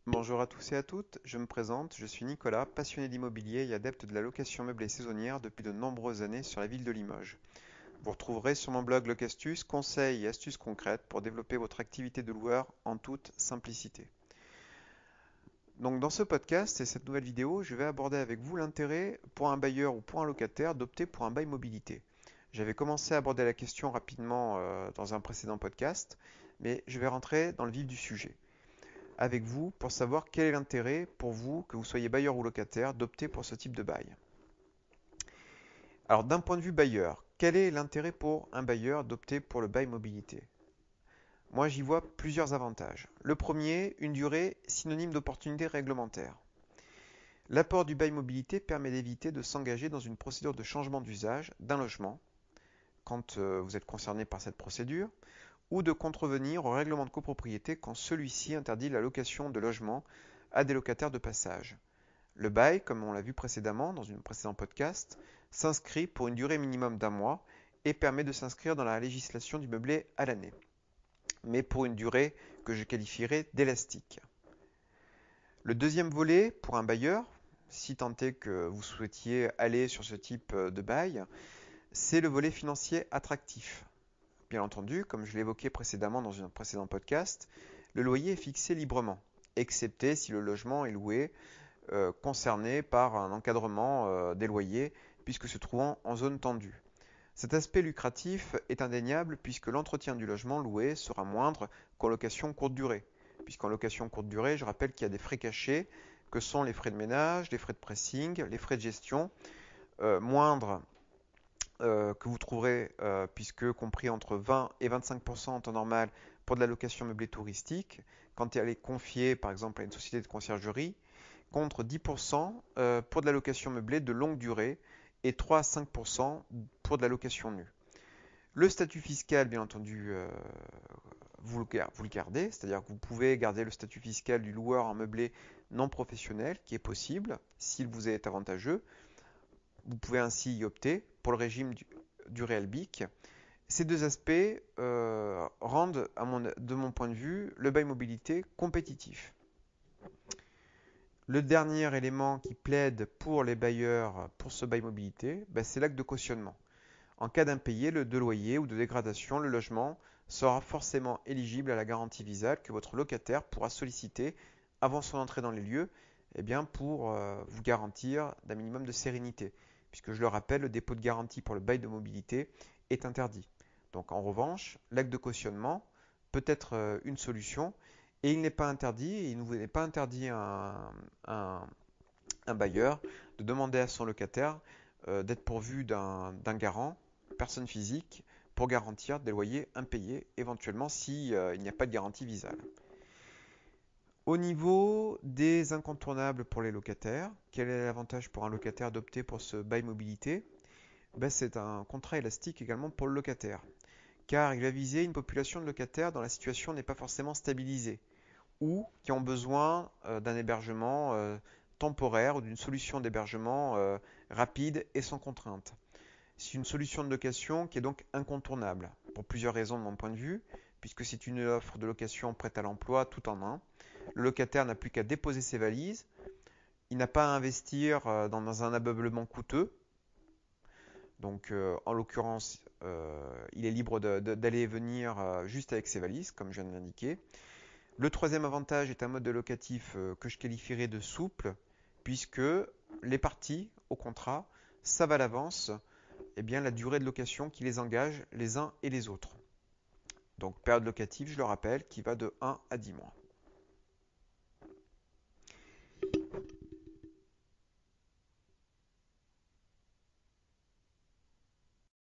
Bonjour à tous et à toutes, je me présente, je suis Nicolas, passionné d'immobilier et adepte de la location meublée saisonnière depuis de nombreuses années sur la ville de Limoges. Vous retrouverez sur mon blog Locastus conseils et astuces concrètes pour développer votre activité de loueur en toute simplicité. Donc dans ce podcast et cette nouvelle vidéo, je vais aborder avec vous l'intérêt pour un bailleur ou pour un locataire d'opter pour un bail mobilité. J'avais commencé à aborder la question rapidement dans un précédent podcast, mais je vais rentrer dans le vif du sujet avec vous pour savoir quel est l'intérêt pour vous, que vous soyez bailleur ou locataire, d'opter pour ce type de bail. Alors d'un point de vue bailleur, quel est l'intérêt pour un bailleur d'opter pour le bail mobilité? Moi j'y vois plusieurs avantages. Le premier, une durée synonyme d'opportunité réglementaire. L'apport du bail mobilité permet d'éviter de s'engager dans une procédure de changement d'usage d'un logement quand vous êtes concerné par cette procédure, ou de contrevenir au règlement de copropriété quand celui-ci interdit la location de logements à des locataires de passage. Le bail, comme on l'a vu précédemment dans un précédent podcast, s'inscrit pour une durée minimum d'un mois et permet de s'inscrire dans la législation du meublé à l'année, mais pour une durée que je qualifierais d'élastique. Le deuxième volet, pour un bailleur, si tant est que vous souhaitiez aller sur ce type de bail, c'est le volet financier attractif. Bien entendu, comme je l'évoquais précédemment dans un précédent podcast, le loyer est fixé librement, excepté si le logement est loué concerné par un encadrement des loyers, puisque se trouvant en zone tendue. Cet aspect lucratif est indéniable puisque l'entretien du logement loué sera moindre qu'en location courte durée. Puisqu'en location courte durée, je rappelle qu'il y a des frais cachés, que sont les frais de ménage, les frais de pressing, les frais de gestion, moindres que vous trouverez, puisque compris entre 20 et 25% en temps normal pour de la location meublée touristique, quand elle est confiée par exemple à une société de conciergerie, contre 10% pour de la location meublée de longue durée et 3 à 5% pour de la location nue. Le statut fiscal, bien entendu, vous le gardez, c'est-à-dire que vous pouvez garder le statut fiscal du loueur en meublé non professionnel, qui est possible s'il vous est avantageux. Vous pouvez ainsi y opter pour le régime du réel BIC. Ces deux aspects rendent, de mon point de vue, le bail mobilité compétitif. Le dernier élément qui plaide pour les bailleurs pour ce bail mobilité, c'est l'acte de cautionnement. En cas d'impayé de loyer ou de dégradation, le logement sera forcément éligible à la garantie visale que votre locataire pourra solliciter avant son entrée dans les lieux pour vous garantir d'un minimum de sérénité. Puisque je le rappelle, le dépôt de garantie pour le bail de mobilité est interdit. Donc en revanche, l'acte de cautionnement peut être une solution et il n'est pas interdit, et il n'est pas interdit à un bailleur de demander à son locataire d'être pourvu d'un garant, personne physique, pour garantir des loyers impayés, éventuellement s'il n'y a pas de garantie visale. Au niveau des incontournables pour les locataires, quel est l'avantage pour un locataire d'opter pour ce bail mobilité? C'est un contrat élastique également pour le locataire, car il va viser une population de locataires dont la situation n'est pas forcément stabilisée, ou qui ont besoin d'un hébergement temporaire ou d'une solution d'hébergement rapide et sans contrainte. C'est une solution de location qui est donc incontournable, pour plusieurs raisons de mon point de vue, puisque c'est une offre de location prête à l'emploi tout en un. Le locataire n'a plus qu'à déposer ses valises, il n'a pas à investir dans un ameublement coûteux, donc en l'occurrence, il est libre d'aller et venir juste avec ses valises, comme je viens de l'indiquer. Le troisième avantage est un mode de locatif que je qualifierais de souple, puisque les parties au contrat savent à l'avance la durée de location qui les engage les uns et les autres. Donc période locative, je le rappelle, qui va de 1 à 10 mois.